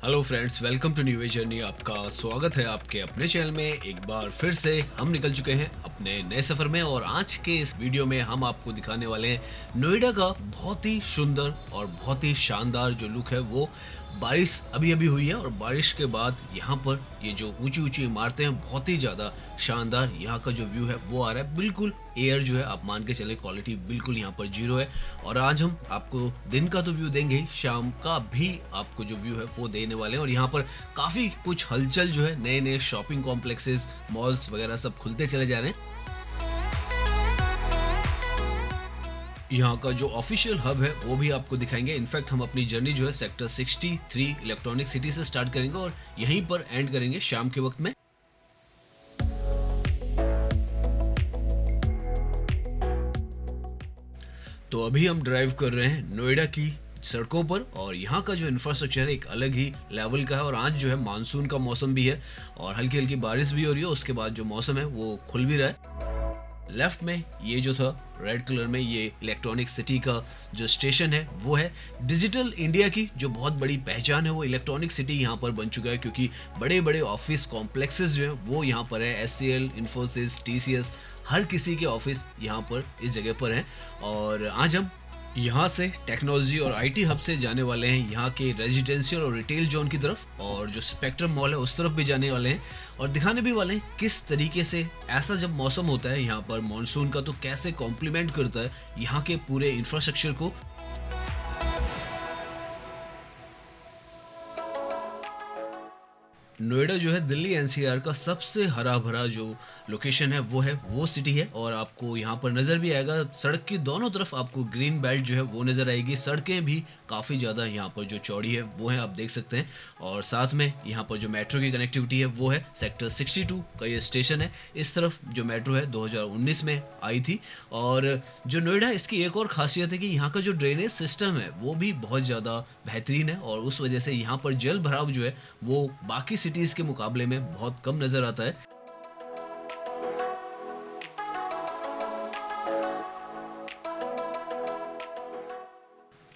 Hello friends, welcome to new journey. आपका स्वागत है आपके अपने चैनल में। एक बार फिर से हम निकल चुके हैं अपने नए सफ़र में और आज के इस वीडियो में हम आपको दिखाने वाले हैं नोएडा का बहुत ही सुंदर और बहुत ही शानदार जो लुक है वो। बारिश अभी अभी हुई है और बारिश के बाद यहाँ पर ये जो ऊंची ऊंची इमारतें हैं बहुत ही ज़्यादा शानदार यहाँ का जो व्यू है वो आ रहा है। बिल्कुल एयर जो है आप मान के चले, क्वालिटी बिल्कुल यहाँ पर जीरो है। और आज हम आपको दिन का तो व्यू देंगे ही, शाम का भी आपको जो व्यू है वो देने वाले हैं। और यहाँ पर काफ़ी कुछ हलचल जो है, नए नए शॉपिंग कॉम्प्लेक्सेस, मॉल्स वगैरह सब खुलते चले जा रहे हैं। यहाँ का जो ऑफिशियल हब है वो भी आपको दिखाएंगे। इनफैक्ट हम अपनी जर्नी जो है सेक्टर 63 इलेक्ट्रॉनिक सिटी से स्टार्ट करेंगे और यहीं पर एंड करेंगे शाम के वक्त में। तो अभी हम ड्राइव कर रहे हैं नोएडा की सड़कों पर और यहाँ का जो इंफ्रास्ट्रक्चर है एक अलग ही लेवल का है। और आज जो है मानसून का मौसम भी है और हल्की हल्की बारिश भी हो रही है। उसके बाद जो मौसम है वो खुल भी रहा है। लेफ्ट में ये जो था रेड कलर में, ये इलेक्ट्रॉनिक सिटी का जो स्टेशन है वो है। डिजिटल इंडिया की जो बहुत बड़ी पहचान है वो इलेक्ट्रॉनिक सिटी यहाँ पर बन चुका है, क्योंकि बड़े बड़े ऑफिस कॉम्प्लेक्सेस जो है वो यहाँ पर है। एचसीएल, इन्फोसिस, टीसीएस, हर किसी के ऑफिस यहाँ पर इस जगह पर हैं। और आज हम यहाँ से टेक्नोलॉजी और आईटी हब से जाने वाले हैं यहाँ के रेजिडेंशियल और रिटेल जोन की तरफ, और जो स्पेक्ट्रम मॉल है उस तरफ भी जाने वाले हैं और दिखाने भी वाले हैं किस तरीके से ऐसा जब मौसम होता है यहाँ पर मॉनसून का तो कैसे कॉम्प्लीमेंट करता है यहाँ के पूरे इंफ्रास्ट्रक्चर को। नोएडा जो है दिल्ली एनसीआर का सबसे हरा भरा जो लोकेशन है वो सिटी है। और आपको यहाँ पर नज़र भी आएगा, सड़क की दोनों तरफ आपको ग्रीन बेल्ट जो है वो नज़र आएगी। सड़कें भी काफ़ी ज़्यादा यहाँ पर जो चौड़ी है वो है, आप देख सकते हैं। और साथ में यहाँ पर जो मेट्रो की कनेक्टिविटी है वो है। सेक्टर 62 का ये स्टेशन है। इस तरफ जो मेट्रो है 2019 में आई थी। और जो नोएडा इसकी एक और खासियत है कि यहाँ का जो ड्रेनेज सिस्टम है वो भी बहुत ज़्यादा बेहतरीन है और उस वजह से यहाँ पर जल भराव जो है वो बाकी सिटीज़ के मुकाबले में बहुत कम नज़र आता है।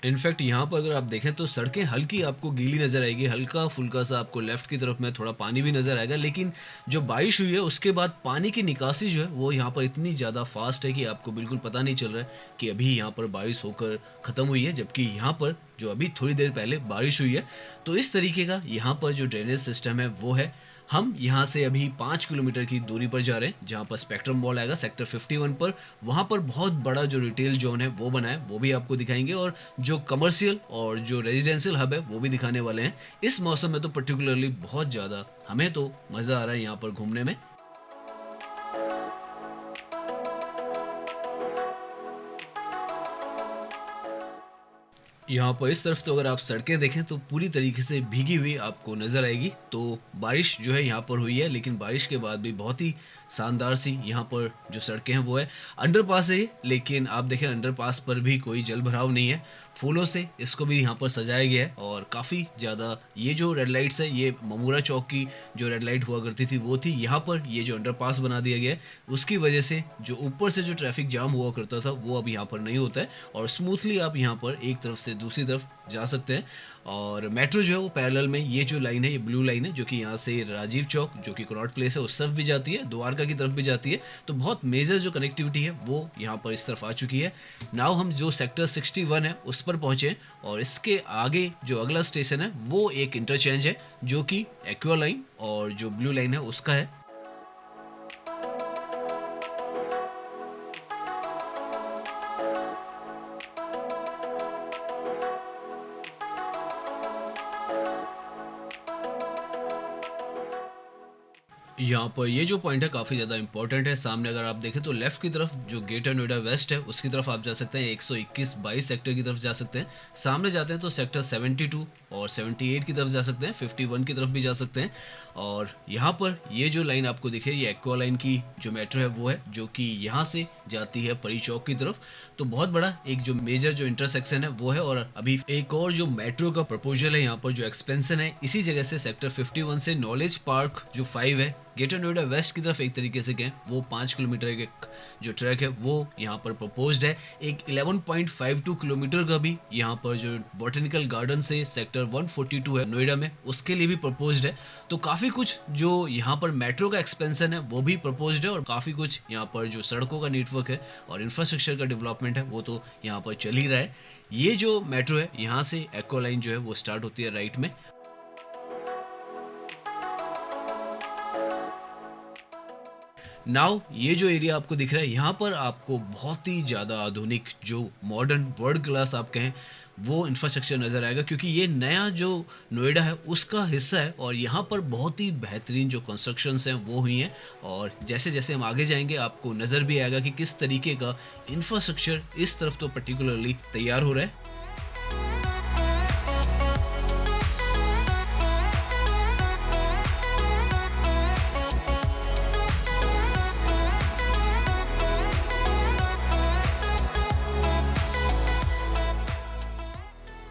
इनफैक्ट यहाँ पर अगर आप देखें तो सड़कें हल्की आपको गीली नज़र आएगी, हल्का फुल्का सा आपको लेफ्ट की तरफ में थोड़ा पानी भी नज़र आएगा। लेकिन जो बारिश हुई है उसके बाद पानी की निकासी जो है वो यहाँ पर इतनी ज़्यादा फास्ट है कि आपको बिल्कुल पता नहीं चल रहा है कि अभी यहाँ पर बारिश होकर ख़त्म हुई है, जबकि यहाँ पर जो अभी थोड़ी देर पहले बारिश हुई है। तो इस तरीके का यहाँ पर जो ड्रेनेज सिस्टम है वो है। हम यहाँ से अभी 5 किलोमीटर की दूरी पर जा रहे हैं जहाँ पर स्पेक्ट्रम मॉल आएगा सेक्टर 51 पर। वहाँ पर बहुत बड़ा जो रिटेल जोन है वो बना है, वो भी आपको दिखाएंगे। और जो कमर्शियल और जो रेजिडेंशियल हब है वो भी दिखाने वाले हैं। इस मौसम में तो पर्टिकुलरली बहुत ज़्यादा हमें तो मज़ा आ रहा है यहाँ पर घूमने में। यहाँ पर इस तरफ तो अगर आप सड़कें देखें तो पूरी तरीके से भीगी हुई आपको नज़र आएगी। तो बारिश जो है यहाँ पर हुई है, लेकिन बारिश के बाद भी बहुत ही शानदार सी यहाँ पर जो सड़कें हैं वो है। अंडरपास है ये, लेकिन आप देखें अंडरपास पर भी कोई जल भराव नहीं है। फूलों से इसको भी यहाँ पर सजाया गया है और काफ़ी ज़्यादा ये जो रेड लाइट्स है, ये ममूरा चौक की जो रेड लाइट हुआ करती थी वो थी। यहाँ पर ये जो अंडरपास बना दिया गया है उसकी वजह से जो ऊपर से जो ट्रैफिक जाम हुआ करता था वो अब यहाँ पर नहीं होता है और स्मूथली आप यहाँ पर एक तरफ से दूसरी तरफ जा सकते हैं। और मेट्रो जो है वो पैरेलल में ये जो लाइन है, ये ब्लू लाइन है जो कि यहाँ से राजीव चौक जो कि कनॉट प्लेस है उस तरफ भी जाती है, द्वारका की तरफ भी जाती है। तो बहुत मेजर जो कनेक्टिविटी है वो यहाँ पर इस तरफ आ चुकी है। नाउ हम जो सेक्टर 61 है उस पर पहुँचे और इसके आगे जो अगला स्टेशन है वो एक इंटरचेंज है जो कि एक्वा लाइन और जो ब्लू लाइन है उसका है। यहाँ पर ये जो पॉइंट है काफ़ी ज़्यादा इंपॉर्टेंट है। सामने अगर आप देखें तो लेफ्ट की तरफ जो ग्रेटर नोएडा वेस्ट है उसकी तरफ आप जा सकते हैं, 121-22 सेक्टर की तरफ जा सकते हैं। सामने जाते हैं तो सेक्टर 72 और 78 की तरफ जा सकते हैं, 51 की तरफ भी जा सकते हैं। और यहाँ पर ये जो लाइन आपको दिखे, ये एक्वा लाइन की जो मेट्रो है वो है जो कि यहाँ से जाती है परी चौक की तरफ। तो बहुत बड़ा एक जो मेजर जो इंटरसेक्शन है वो है। और अभी एक और जो मेट्रो का प्रपोजल है यहाँ पर, जो एक्सपेंशन है इसी जगह से सेक्टर 51 से नॉलेज पार्क जो 5 है ग्रेटर नोएडा वेस्ट की तरफ एक तरीके से कहें, वो 5 किलोमीटर के जो ट्रैक है वो यहाँ पर प्रपोज्ड है। एक 11.52 किलोमीटर का भी यहाँ पर जो बॉटनिकल गार्डन से सेक्टर 142 है नोएडा में, उसके लिए भी प्रपोज्ड है। तो काफ़ी कुछ जो यहाँ पर मेट्रो का एक्सपेंशन है वो भी प्रपोज्ड है, और काफ़ी कुछ यहाँ पर जो सड़कों का नेटवर्क है और इंफ्रास्ट्रक्चर का डेवलपमेंट है वो तो यहाँ पर चल ही रहा है। ये जो मेट्रो है यहाँ से एक्वा लाइन जो है वो स्टार्ट होती है राइट में। नाउ ये जो एरिया आपको दिख रहा है यहाँ पर आपको बहुत ही ज़्यादा आधुनिक जो मॉडर्न वर्ल्ड क्लास आप कहें वो इंफ्रास्ट्रक्चर नज़र आएगा, क्योंकि ये नया जो नोएडा है उसका हिस्सा है और यहाँ पर बहुत ही बेहतरीन जो कंस्ट्रक्शंस हैं वो हुई हैं। और जैसे जैसे हम आगे जाएंगे आपको नज़र भी आएगा कि किस तरीके का इंफ्रास्ट्रक्चर इस तरफ तो पर्टिकुलरली तैयार हो रहा है।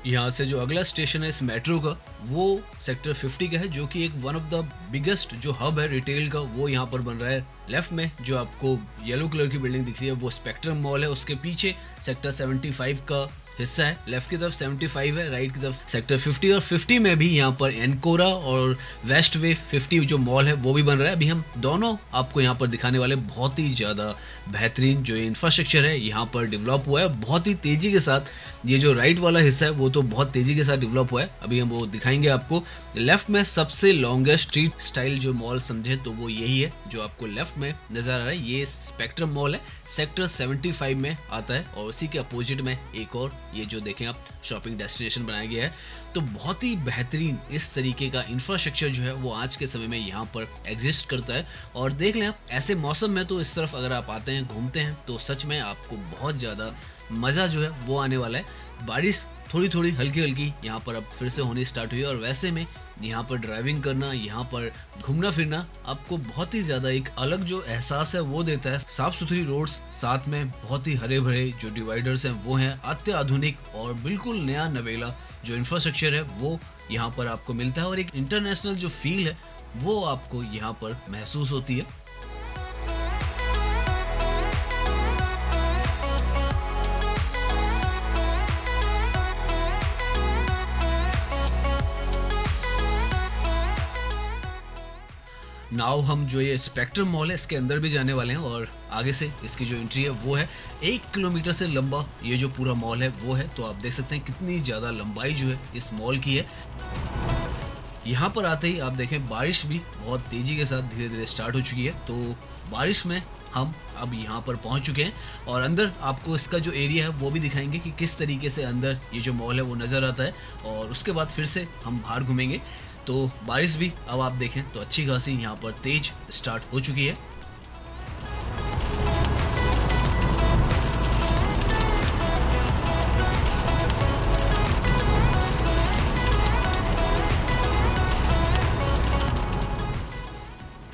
यहाँ से जो अगला स्टेशन है इस मेट्रो का वो सेक्टर 50 का है, जो कि एक वन ऑफ द बिगेस्ट जो हब है रिटेल का वो यहाँ पर बन रहा है। लेफ्ट में जो आपको येलो कलर की बिल्डिंग दिख रही है वो स्पेक्ट्रम मॉल है, उसके पीछे सेक्टर 75 का हिस्सा है। लेफ्ट की तरफ 75 है, राइट की तरफ सेक्टर 50, और 50 में भी यहाँ पर एनकोरा और वेस्ट वे 50 जो मॉल है वो भी बन रहा है। अभी हम दोनों आपको यहाँ पर दिखाने वाले, बहुत ही ज़्यादा बेहतरीन जो इंफ्रास्ट्रक्चर है यहाँ पर डेवलप हुआ है बहुत ही तेज़ी के साथ। ये जो राइट वाला हिस्सा है वो तो बहुत तेज़ी के साथ डेवलप हुआ है, अभी हम वो दिखाएंगे आपको। लेफ्ट में सबसे लॉन्गेस्ट स्ट्रीट स्टाइल जो मॉल समझे तो वो यही है जो आपको लेफ्ट में नज़र आ रहा है, ये स्पेक्ट्रम मॉल है, सेक्टर 75 में आता है। और उसी के अपोजिट में एक और ये जो देखें आप शॉपिंग डेस्टिनेशन बनाया गया है। तो बहुत ही बेहतरीन इस तरीके का इंफ्रास्ट्रक्चर जो है वो आज के समय में यहाँ पर एग्जिस्ट करता है। और देख लें आप ऐसे मौसम में तो इस तरफ अगर आप आते हैं घूमते हैं तो सच में आपको बहुत ज़्यादा मज़ा जो है वो आने वाला है। बारिश थोड़ी थोड़ी हल्की हल्की यहाँ पर अब फिर से होनी स्टार्ट हुई है, और वैसे में यहाँ पर ड्राइविंग करना, यहाँ पर घूमना फिरना आपको बहुत ही ज़्यादा एक अलग जो एहसास है वो देता है। साफ़ सुथरी रोड्स, साथ में बहुत ही हरे भरे जो डिवाइडर्स हैं वो हैं, अत्याधुनिक और बिल्कुल नया नवेला जो इंफ्रास्ट्रक्चर है वो यहाँ पर आपको मिलता है, और एक इंटरनेशनल जो फील है वो आपको यहाँ पर महसूस होती है। नाउ हम जो ये स्पेक्ट्रम मॉल है इसके अंदर भी जाने वाले हैं, और आगे से इसकी जो एंट्री है वो है 1 किलोमीटर से लंबा ये जो पूरा मॉल है वो है। तो आप देख सकते हैं कितनी ज़्यादा लंबाई जो है इस मॉल की है। यहाँ पर आते ही आप देखें बारिश भी बहुत तेज़ी के साथ धीरे धीरे स्टार्ट हो चुकी है। तो बारिश में हम अब यहाँ पर पहुँच चुके हैं, और अंदर आपको इसका जो एरिया है वो भी दिखाएंगे कि किस तरीके से अंदर ये जो मॉल है वो नज़र आता है। और उसके बाद फिर से हम बाहर घूमेंगे। तो बारिश भी अब आप देखें तो अच्छी खासी यहाँ पर तेज स्टार्ट हो चुकी है।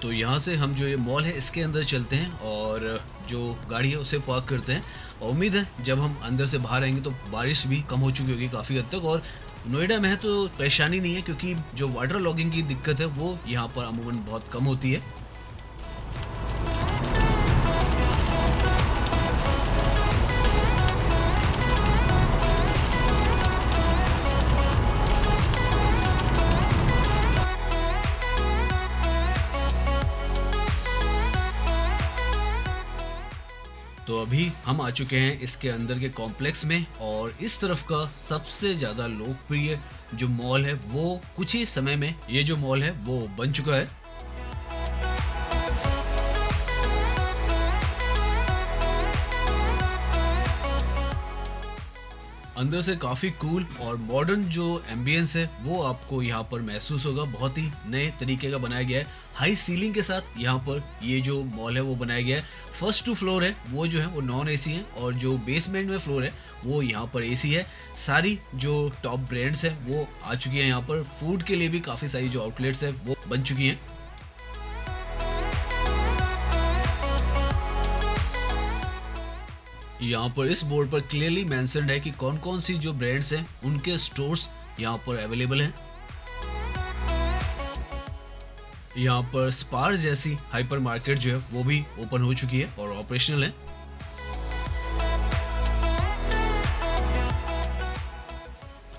तो यहाँ से हम जो ये मॉल है इसके अंदर चलते हैं और जो गाड़ी है उसे पार्क करते हैं। और उम्मीद है जब हम अंदर से बाहर आएंगे तो बारिश भी कम हो चुकी होगी काफ़ी हद तक, और नोएडा में है तो परेशानी नहीं है, क्योंकि जो वाटर लॉगिंग की दिक्कत है वो यहाँ पर अमूमन बहुत कम होती है। तो अभी हम आ चुके हैं इसके अंदर के कॉम्प्लेक्स में, और इस तरफ का सबसे ज़्यादा लोकप्रिय जो मॉल है वो कुछ ही समय में ये जो मॉल है वो बन चुका है। अंदर से काफ़ी कूल और मॉडर्न जो एम्बियंस है वो आपको यहाँ पर महसूस होगा। बहुत ही नए तरीके का बनाया गया है, हाई सीलिंग के साथ यहाँ पर ये जो मॉल है वो बनाया गया है। फर्स्ट 2 फ्लोर है वो जो है वो नॉन एसी है, और जो बेसमेंट में फ्लोर है वो यहाँ पर एसी है। सारी जो टॉप ब्रांड्स है वो आ चुकी हैं यहाँ पर। फूड के लिए भी काफ़ी सारी जो आउटलेट्स है वो बन चुकी हैं। यहाँ पर इस बोर्ड पर क्लियरली मेंशन्ड है कि कौन कौन सी जो ब्रांड्स हैं उनके स्टोर्स यहाँ पर अवेलेबल हैं। यहाँ पर स्पार जैसी हाइपर मार्केट जो है वो भी ओपन हो चुकी है और ऑपरेशनल है।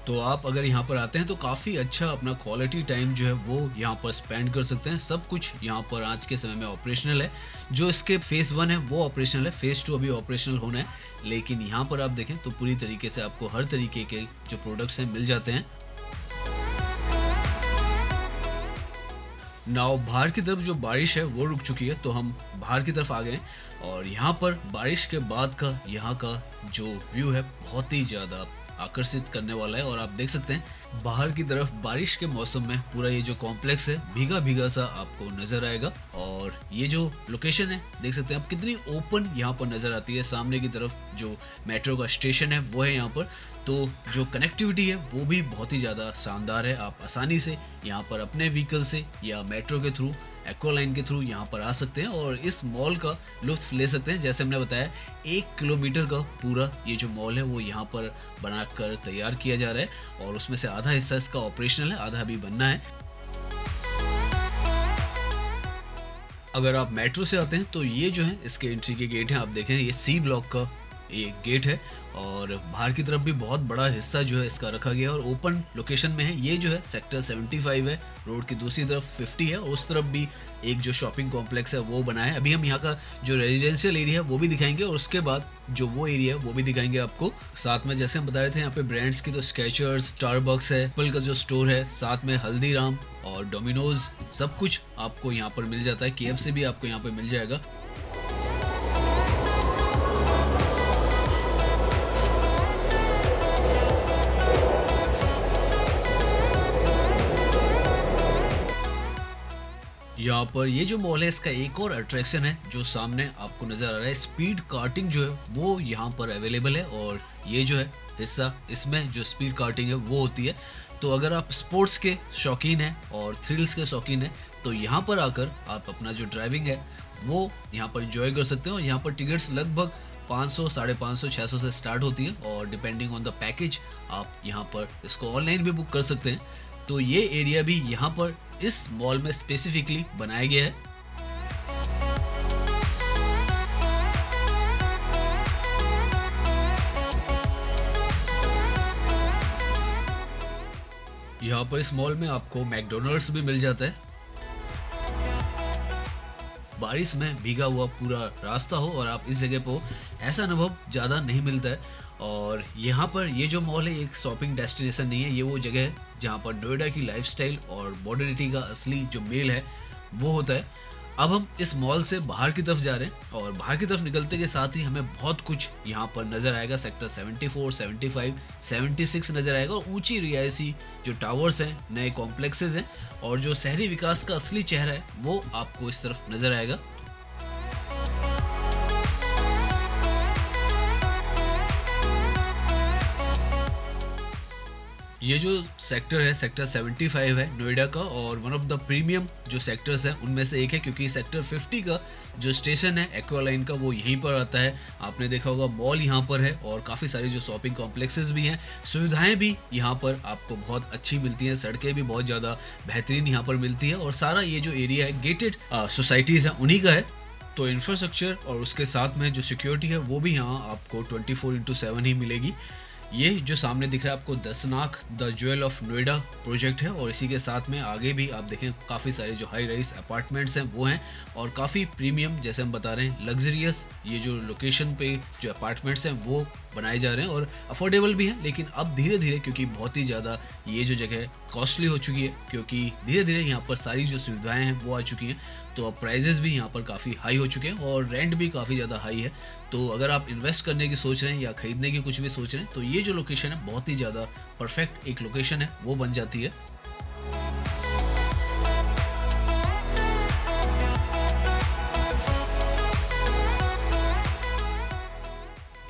तो आप अगर यहाँ पर आते हैं तो काफ़ी अच्छा अपना क्वालिटी टाइम जो है वो यहाँ पर स्पेंड कर सकते हैं। सब कुछ यहाँ पर आज के समय में ऑपरेशनल है। जो इसके फेज़ 1 है वो ऑपरेशनल है, फेज़ 2 अभी ऑपरेशनल होना है। लेकिन यहाँ पर आप देखें तो पूरी तरीके से आपको हर तरीके के जो प्रोडक्ट्स हैं मिल जाते हैं। नाउ बाहर की तरफ जो बारिश है वो रुक चुकी है, तो हम बाहर की तरफ आ गए और यहाँ पर बारिश के बाद का यहाँ का जो व्यू है बहुत ही ज़्यादा आकर्षित करने वाला है। और आप देख सकते हैं बाहर की तरफ बारिश के मौसम में पूरा ये जो कॉम्प्लेक्स है भीगा भीगा सा आपको नजर आएगा। और ये जो लोकेशन है देख सकते हैं आप कितनी ओपन यहाँ पर नजर आती है। सामने की तरफ जो मेट्रो का स्टेशन है वो है यहाँ पर, तो जो कनेक्टिविटी है वो भी बहुत ही ज़्यादा शानदार है। आप आसानी से यहाँ पर अपने व्हीकल से या मेट्रो के थ्रू, एक्वा लाइन के थ्रू यहाँ पर आ सकते हैं और इस मॉल का लुत्फ ले सकते हैं। जैसे हमने बताया 1 किलोमीटर का पूरा ये जो मॉल है वो यहाँ पर बनाकर तैयार किया जा रहा है और उसमें से आधा हिस्सा इसका ऑपरेशनल है, आधा अभी बनना है। अगर आप मेट्रो से आते हैं तो ये जो है इसके एंट्री के गेट हैं। आप देखें ये सी ब्लॉक का ये गेट है और बाहर की तरफ भी बहुत बड़ा हिस्सा जो है इसका रखा गया और ओपन लोकेशन में है। ये जो है सेक्टर 75 है, रोड की दूसरी तरफ 50 है और उस तरफ भी एक जो शॉपिंग कॉम्प्लेक्स है वो बना है। अभी हम यहाँ का जो रेजिडेंशियल एरिया है वो भी दिखाएंगे और उसके बाद जो वो एरिया है वो भी दिखाएंगे आपको। साथ में जैसे हम बता रहे थे यहाँ पे ब्रांड्स की तो स्केचर्स, स्टारबक्स है, एप्पल का जो स्टोर है, साथ में हल्दीराम और डोमिनोज, सब कुछ आपको यहाँ पर मिल जाता है। KFC भी आपको यहाँ पे मिल जाएगा। यहाँ पर ये जो मॉल है इसका एक और अट्रैक्शन है जो सामने आपको नजर आ रहा है। स्पीड कार्टिंग जो है वो यहाँ पर अवेलेबल है और ये जो है हिस्सा इसमें जो स्पीड कार्टिंग है वो होती है। तो अगर आप स्पोर्ट्स के शौकीन हैं और थ्रिल्स के शौकीन हैं तो यहाँ पर आकर आप अपना जो ड्राइविंग है वो यहाँ पर एंजॉय कर सकते हैं। और यहाँ पर टिकट्स लगभग 500, 550, 600 से स्टार्ट होती है और डिपेंडिंग ऑन द पैकेज आप यहाँ पर इसको ऑनलाइन भी बुक कर सकते हैं। तो ये एरिया भी यहाँ पर इस मॉल में स्पेसिफिकली बनाया गया है। यहाँ पर इस मॉल में आपको मैकडोनल्ड्स भी मिल जाता है। बारिश में भीगा हुआ पूरा रास्ता हो और आप इस जगह पर ऐसा अनुभव ज़्यादा नहीं मिलता है। और यहाँ पर ये जो मॉल है एक शॉपिंग डेस्टिनेशन नहीं है, ये वो जगह है जहाँ पर नोएडा की लाइफस्टाइल और मॉडर्निटी का असली जो मेल है वो होता है। अब हम इस मॉल से बाहर की तरफ जा रहे हैं और बाहर की तरफ निकलते के साथ ही हमें बहुत कुछ यहाँ पर नज़र आएगा। सेक्टर 74, 75, 76 नज़र आएगा और ऊंची रिहायशी जो टावर्स हैं, नए कॉम्प्लेक्सेस हैं और जो शहरी विकास का असली चेहरा है वो आपको इस तरफ नज़र आएगा। ये जो सेक्टर है सेक्टर 75 है नोएडा का और वन ऑफ द प्रीमियम जो सेक्टर्स हैं उनमें से एक है, क्योंकि सेक्टर 50 का जो स्टेशन है एक्वा लाइन का वो यहीं पर आता है। आपने देखा होगा मॉल यहाँ पर है और काफ़ी सारी जो शॉपिंग कॉम्प्लेक्सेस भी हैं, सुविधाएं भी यहाँ पर आपको बहुत अच्छी मिलती हैं, सड़कें भी बहुत ज़्यादा बेहतरीन यहाँ पर मिलती है और सारा ये जो एरिया है गेटेड सोसाइटीज़ हैं उन्हीं का है। तो इंफ्रास्ट्रक्चर और उसके साथ में जो सिक्योरिटी है वो भी यहाँ आपको 24/7 ही मिलेगी। ये जो सामने दिख रहा है आपको Dasnac the jewel of Noida project है और इसी के साथ में आगे भी आप देखें काफ़ी सारे जो हाई राइज अपार्टमेंट्स हैं वो हैं और काफ़ी प्रीमियम, जैसे हम बता रहे हैं, लग्जरियस ये जो लोकेशन पे जो अपार्टमेंट्स हैं वो बनाए जा रहे हैं और अफोर्डेबल भी हैं। लेकिन अब धीरे धीरे, क्योंकि बहुत ही ज़्यादा ये जो जगह कॉस्टली हो चुकी है, क्योंकि धीरे धीरे यहाँ पर सारी जो सुविधाएं हैं वो आ चुकी हैं, तो अब प्राइजेस भी यहाँ पर काफ़ी हाई हो चुके हैं और रेंट भी काफ़ी ज़्यादा हाई है। तो अगर आप इन्वेस्ट करने की सोच रहे हैं या ख़रीदने की कुछ भी सोच रहे हैं तो ये जो लोकेशन है बहुत ही ज़्यादा परफेक्ट एक लोकेशन है वो बन जाती है।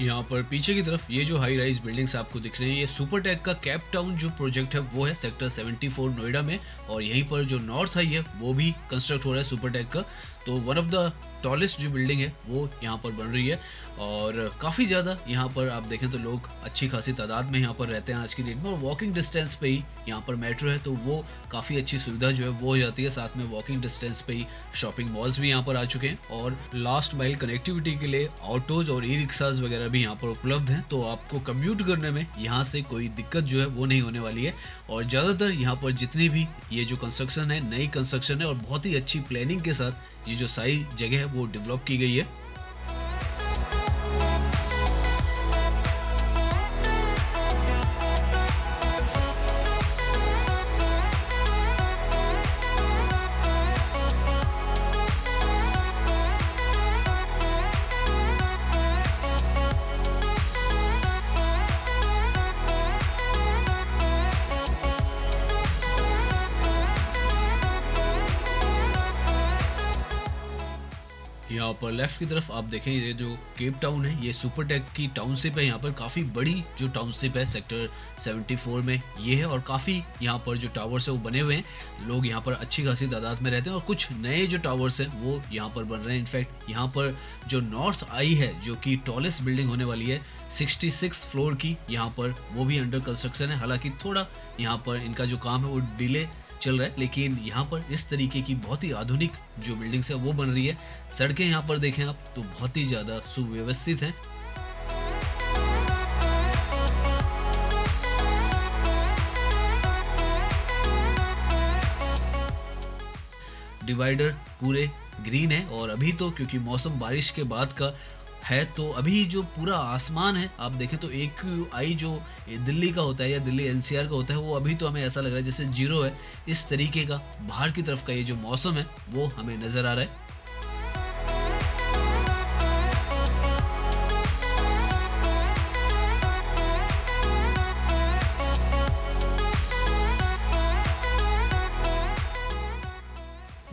यहाँ पर पीछे की तरफ ये जो हाई राइज बिल्डिंग्स आपको दिख रही हैं, ये सुपरटेक का कैप टाउन जो प्रोजेक्ट है वो है सेक्टर 74 नोएडा में और यहीं पर जो नॉर्थ हाई है वो भी कंस्ट्रक्ट हो रहा है सुपरटेक का। तो वन ऑफ द टॉलेस्ट जो बिल्डिंग है वो यहाँ पर बन रही है और काफ़ी ज़्यादा यहाँ पर आप देखें तो लोग अच्छी खासी तादाद में यहाँ पर रहते हैं आज की डेट में, और वॉकिंग डिस्टेंस पे ही यहाँ पर मेट्रो है, तो वो काफ़ी अच्छी सुविधा जो है वो हो जाती है। साथ में वॉकिंग डिस्टेंस पे ही शॉपिंग मॉल्स भी यहाँ पर आ चुके हैं, और लास्ट माइल कनेक्टिविटी के लिए ऑटोज और ई रिक्शाज वगैरह भी यहाँ पर उपलब्ध हैं, तो आपको कम्यूट करने में यहाँ से कोई दिक्कत जो है वो नहीं होने वाली है। और ज़्यादातर यहाँ पर जितनी भी ये जो कंस्ट्रक्शन है, नई कंस्ट्रक्शन है, और बहुत ही अच्छी प्लानिंग के साथ ये जो सारी जगह है वो डेवलप की गई है। यहाँ पर लेफ्ट की तरफ आप देखें, ये जो केप टाउन है, ये सुपर टेक की टाउनशिप है। यहाँ पर काफ़ी बड़ी जो टाउनशिप है सेक्टर 74 में ये है, और काफ़ी यहाँ पर जो टावर्स है वो बने हुए हैं। लोग यहाँ पर अच्छी खासी तादाद में रहते हैं, और कुछ नए जो टावर्स हैं वो यहाँ पर बन रहे हैं। इनफैक्ट यहाँ पर जो नॉर्थ आई है, जो कि टॉलेस्ट बिल्डिंग होने वाली है 66 फ्लोर की, यहाँ पर वो भी अंडर कंस्ट्रक्शन है। हालांकि थोड़ा यहाँ पर इनका जो काम है वो डिले चल रहा है, लेकिन यहाँ पर इस तरीके की बहुत ही आधुनिक जो बिल्डिंग्स है वो बन रही है। सड़कें यहाँ पर देखें आप तो बहुत ही ज़्यादा सुव्यवस्थित हैं। डिवाइडर पूरे ग्रीन है, और अभी तो क्योंकि मौसम बारिश के बाद का है, तो अभी जो पूरा आसमान है आप देखें तो AQI जो दिल्ली का होता है या दिल्ली NCR का होता है, वो अभी तो हमें ऐसा लग रहा है जैसे 0 है। इस तरीके का बाहर की तरफ का ये जो मौसम है वो हमें नज़र आ रहा है।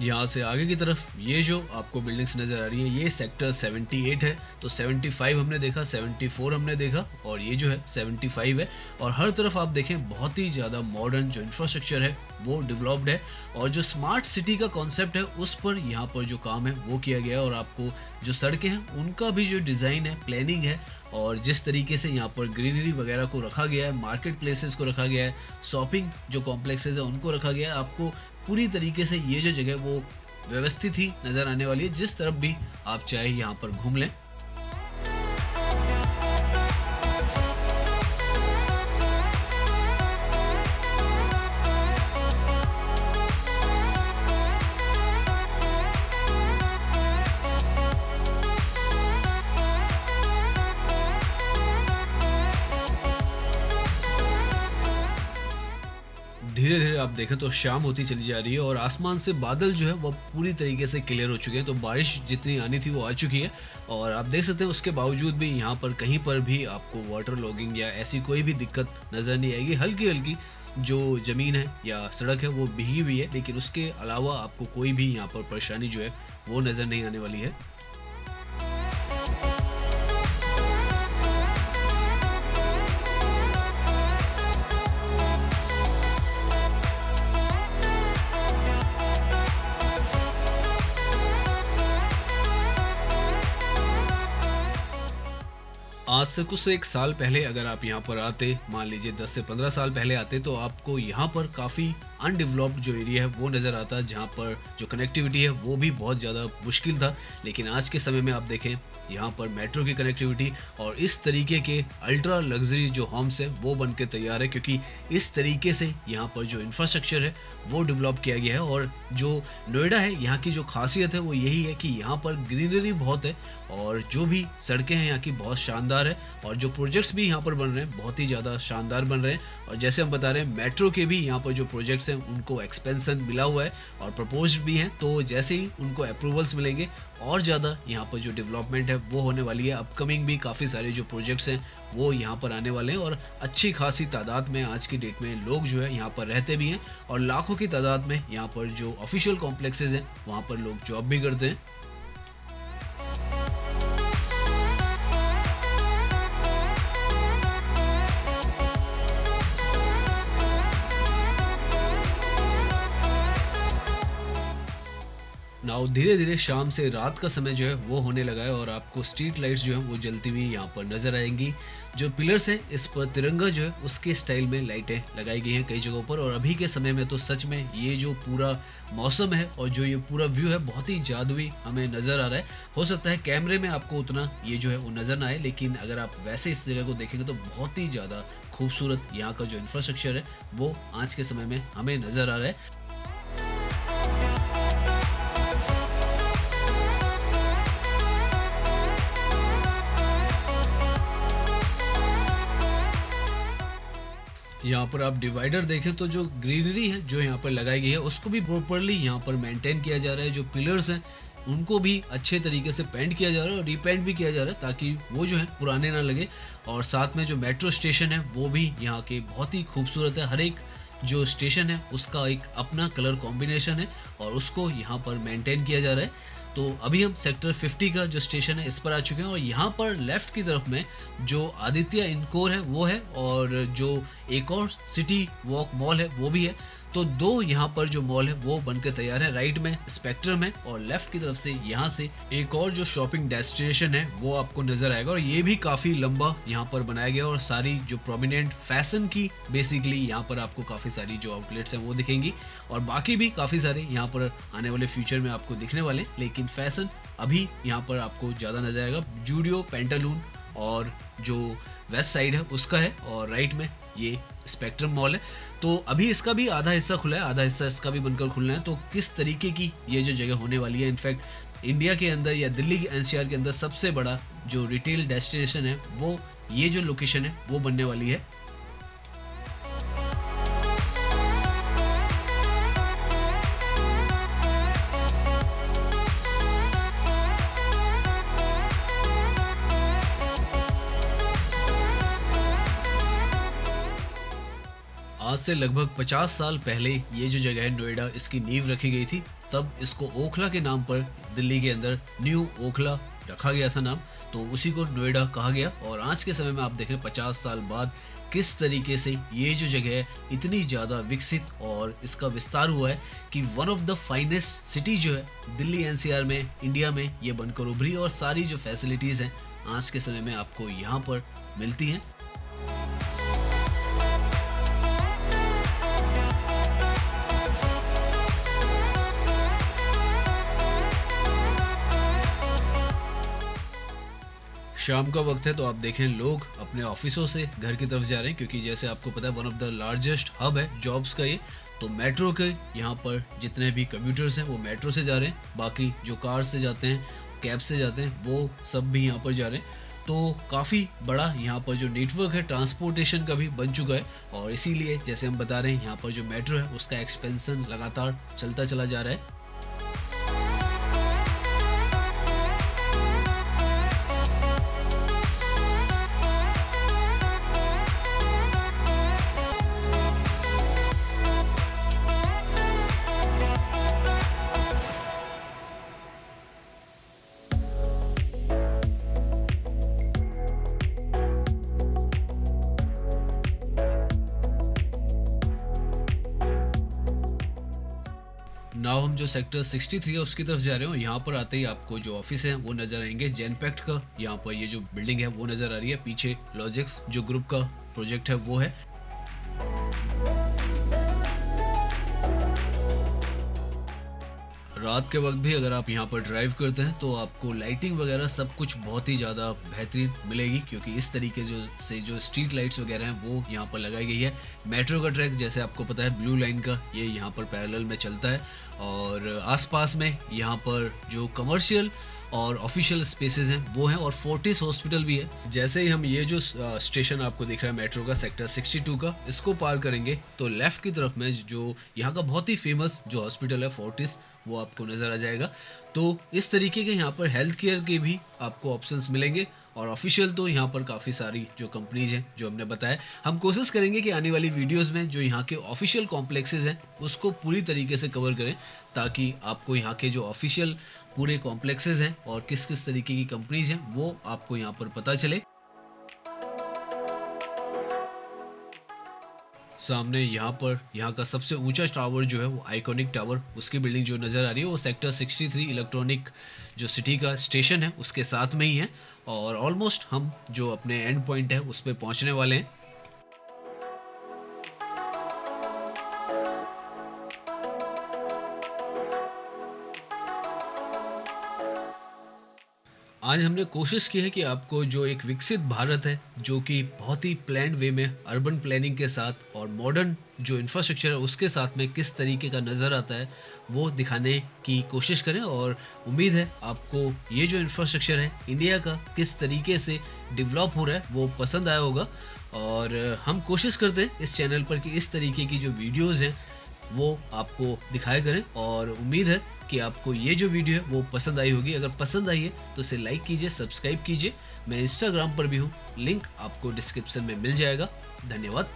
यहाँ से आगे की तरफ ये जो आपको बिल्डिंग्स नज़र आ रही है, ये सेक्टर 78 है। तो 75 हमने देखा, 74 हमने देखा, और ये जो है 75 है। और हर तरफ आप देखें बहुत ही ज़्यादा मॉडर्न जो इंफ्रास्ट्रक्चर है वो डेवलप्ड है, और जो स्मार्ट सिटी का कॉन्सेप्ट है उस पर यहाँ पर जो काम है वो किया गया है। और आपको जो सड़कें हैं उनका भी जो डिज़ाइन है, प्लानिंग है, और जिस तरीके से यहाँ पर ग्रीनरी वगैरह को रखा गया है, मार्केट प्लेसेस को रखा गया है, शॉपिंग जो कॉम्प्लेक्सेस है उनको रखा गया है, आपको पूरी तरीके से ये जो जगह वो व्यवस्थित ही नज़र आने वाली है, जिस तरफ भी आप चाहे यहाँ पर घूम लें। धीरे धीरे आप देखें तो शाम होती चली जा रही है, और आसमान से बादल जो है वो पूरी तरीके से क्लियर हो चुके हैं। तो बारिश जितनी आनी थी वो आ चुकी है, और आप देख सकते हैं उसके बावजूद भी यहाँ पर कहीं पर भी आपको वाटर लॉगिंग या ऐसी कोई भी दिक्कत नज़र नहीं आएगी। हल्की हल्की जो ज़मीन है या सड़क है वो भीगी हुई है, लेकिन उसके अलावा आपको कोई भी यहाँ पर परेशानी जो है वो नज़र नहीं आने वाली है। आज से कुछ एक साल पहले अगर आप यहाँ पर आते, मान लीजिए 10 से 15 साल पहले आते, तो आपको यहाँ पर काफ़ी अनडेवलप्ड जो एरिया है वो नज़र आता, जहाँ पर जो कनेक्टिविटी है वो भी बहुत ज़्यादा मुश्किल था। लेकिन आज के समय में आप देखें यहाँ पर मेट्रो की कनेक्टिविटी और इस तरीके के अल्ट्रा लग्जरी जो होम्स है वो बन के तैयार है, क्योंकि इस तरीके से यहाँ पर जो इंफ्रास्ट्रक्चर है वो डेवलप किया गया है। और जो नोएडा है यहाँ की जो खासियत है वो यही है कि यहाँ पर ग्रीनरी बहुत है, और जो भी सड़कें हैं यहाँ की बहुत शानदार है, और जो प्रोजेक्ट्स भी यहाँ पर बन रहे हैं बहुत ही ज़्यादा शानदार बन रहे हैं। और जैसे हम बता रहे हैं मेट्रो के भी यहाँ पर जो प्रोजेक्ट्स हैं उनको एक्सपेंशन मिला हुआ है और प्रपोज्ड भी हैं, तो जैसे ही उनको अप्रूवल्स मिलेंगे और ज़्यादा यहाँ पर जो डेवलपमेंट है वो होने वाली है। अपकमिंग भी काफ़ी सारे जो प्रोजेक्ट्स हैं वो यहाँ पर आने वाले हैं, और अच्छी खासी तादाद में आज की डेट में लोग जो है यहाँ पर रहते भी हैं, और लाखों की तादाद में यहाँ पर जो ऑफिशियल कॉम्प्लेक्सेस हैं वहाँ पर लोग जॉब भी करते हैं। नाउ और धीरे-धीरे शाम से रात का समय जो है वो होने लगा है और आपको स्ट्रीट लाइट्स जो हैं वो जलती हुई यहाँ पर नज़र आएँगी। जो पिलर्स हैं इस पर तिरंगा जो है उसके स्टाइल में लाइटें लगाई गई हैं कई जगहों पर, और अभी के समय में तो सच में ये जो पूरा मौसम है और जो ये पूरा व्यू है बहुत ही जादुई हमें नज़र आ रहा है। हो सकता है कैमरे में आपको उतना ये जो है वो नज़र ना आए, लेकिन अगर आप वैसे इस जगह को देखेंगे तो बहुत ही ज़्यादा खूबसूरत यहाँ का जो इंफ्रास्ट्रक्चर है वो आज के समय में हमें नज़र आ रहा है। यहाँ पर आप डिवाइडर देखें तो जो ग्रीनरी है जो यहाँ पर लगाई गई है उसको भी प्रॉपरली यहाँ पर मेंटेन किया जा रहा है। जो पिलर्स हैं उनको भी अच्छे तरीके से पेंट किया जा रहा है और रीपेंट भी किया जा रहा है ताकि वो जो है पुराने ना लगे। और साथ में जो मेट्रो स्टेशन है वो भी यहाँ के बहुत ही खूबसूरत है। हर एक जो स्टेशन है उसका एक अपना कलर कॉम्बिनेशन है और उसको यहाँ पर मेंटेन किया जा रहा है। तो अभी हम सेक्टर 50 का जो स्टेशन है इस पर आ चुके हैं और यहाँ पर लेफ्ट की तरफ में जो आदित्य इनकोर है वो है और जो एक और सिटी वॉक मॉल है वो भी है। तो दो यहाँ पर जो मॉल है वो बनकर तैयार है। राइट में स्पेक्ट्रम है और लेफ्ट की तरफ से यहाँ से एक और जो शॉपिंग डेस्टिनेशन है वो आपको नजर आएगा और ये भी काफी लंबा यहाँ पर बनाया गया और सारी जो प्रोमिनेंट फैशन की बेसिकली यहाँ पर आपको काफी सारी जो आउटलेट्स हैं वो दिखेंगी और बाकी भी काफी सारे यहाँ पर आने वाले फ्यूचर में आपको दिखने वाले हैं, लेकिन फैशन अभी यहाँ पर आपको ज्यादा नजर आएगा। जूडियो, पेंटालून और जो वेस्ट साइड है उसका है और राइट में ये स्पेक्ट्रम मॉल है। तो अभी इसका भी आधा हिस्सा खुला है, आधा हिस्सा इसका भी बनकर खुलना है। तो किस तरीके की ये जो जगह होने वाली है, इनफैक्ट इंडिया के अंदर या दिल्ली के एनसीआर के अंदर सबसे बड़ा जो रिटेल डेस्टिनेशन है वो ये जो लोकेशन है वो बनने वाली है। आज से लगभग 50 साल पहले ये जो जगह है नोएडा, इसकी नींव रखी गई थी। तब इसको ओखला के नाम पर दिल्ली के अंदर न्यू ओखला रखा गया था नाम, तो उसी को नोएडा कहा गया। और आज के समय में आप देखें 50 साल बाद किस तरीके से ये जो जगह है इतनी ज़्यादा विकसित और इसका विस्तार हुआ है कि one of the finest city जो है दिल्ली एनसीआर में, इंडिया में ये बनकर उभरी और सारी जो फैसिलिटीज़ हैं आज के समय में आपको यहाँ पर मिलती हैं। शाम का वक्त है तो आप देखें लोग अपने ऑफिसों से घर की तरफ जा रहे हैं क्योंकि जैसे आपको पता है one of the largest hub है जॉब्स का ये। तो मेट्रो के यहाँ पर जितने भी कम्यूटर्स हैं वो मेट्रो से जा रहे हैं, बाकी जो कार से जाते हैं, कैब से जाते हैं, वो सब भी यहाँ पर जा रहे हैं। तो काफ़ी बड़ा यहाँ पर जो नेटवर्क है ट्रांसपोर्टेशन का भी बन चुका है और इसीलिए जैसे हम बता रहे हैं यहाँ पर जो मेट्रो है उसका एक्सपेंशन लगातार चलता चला जा रहा है। नाउ हम जो सेक्टर 63 है उसकी तरफ जा रहे हो। यहाँ पर आते ही आपको जो ऑफिस है वो नजर आएंगे जेनपैक्ट का। यहाँ पर ये जो बिल्डिंग है वो नजर आ रही है, पीछे लॉजिक्स जो ग्रुप का प्रोजेक्ट है वो है। रात के वक्त भी अगर आप यहाँ पर ड्राइव करते हैं तो आपको लाइटिंग वगैरह सब कुछ बहुत ही ज़्यादा बेहतरीन मिलेगी क्योंकि इस तरीके से जो स्ट्रीट लाइट्स वगैरह हैं वो यहाँ पर लगाई गई है। मेट्रो का ट्रैक जैसे आपको पता है ब्लू लाइन का, ये यहाँ पर पैरेलल में चलता है और आसपास में यहाँ पर जो कमर्शियल और ऑफिशियल स्पेसेस हैं वो हैं और फोर्टिस हॉस्पिटल भी है। जैसे ही हम ये जो स्टेशन आपको दिख रहा है मेट्रो का सेक्टर 62 का, इसको पार करेंगे तो लेफ्ट की तरफ में जो यहाँ का बहुत ही फेमस जो हॉस्पिटल है फोर्टिस वो आपको नज़र आ जाएगा। तो इस तरीके के यहाँ पर हेल्थ केयर के भी आपको ऑप्शंस मिलेंगे और ऑफिशियल तो यहाँ पर काफ़ी सारी जो कंपनीज हैं जो हमने बताया। हम कोशिश करेंगे कि आने वाली वीडियोस में जो यहाँ के ऑफिशियल कॉम्प्लेक्सेस हैं उसको पूरी तरीके से कवर करें ताकि आपको यहाँ के जो ऑफिशियल पूरे कॉम्प्लेक्सेस हैं और किस किस तरीके की कंपनीज हैं वो आपको यहाँ पर पता चले। सामने यहाँ का सबसे ऊंचा टावर जो है वो आइकॉनिक टावर, उसकी बिल्डिंग जो नज़र आ रही है वो सेक्टर 63 इलेक्ट्रॉनिक जो सिटी का स्टेशन है उसके साथ में ही है। और ऑलमोस्ट हम जो अपने एंड पॉइंट है उस पर पहुँचने वाले हैं। आज हमने कोशिश की है कि आपको जो एक विकसित भारत है, जो कि बहुत ही प्लान्ड वे में अर्बन प्लानिंग के साथ और मॉडर्न जो इंफ्रास्ट्रक्चर है उसके साथ में किस तरीके का नज़र आता है, वो दिखाने की कोशिश करें। और उम्मीद है आपको ये जो इंफ्रास्ट्रक्चर है इंडिया का किस तरीके से डेवलप हो रहा है वो पसंद आया होगा। और हम कोशिश करते हैं इस चैनल पर कि इस तरीके की जो वीडियोज़ हैं वो आपको दिखाया करें। और उम्मीद है कि आपको ये जो वीडियो है वो पसंद आई होगी। अगर पसंद आई है तो इसे लाइक कीजिए, सब्सक्राइब कीजिए। मैं इंस्टाग्राम पर भी हूँ, लिंक आपको डिस्क्रिप्शन में मिल जाएगा। धन्यवाद।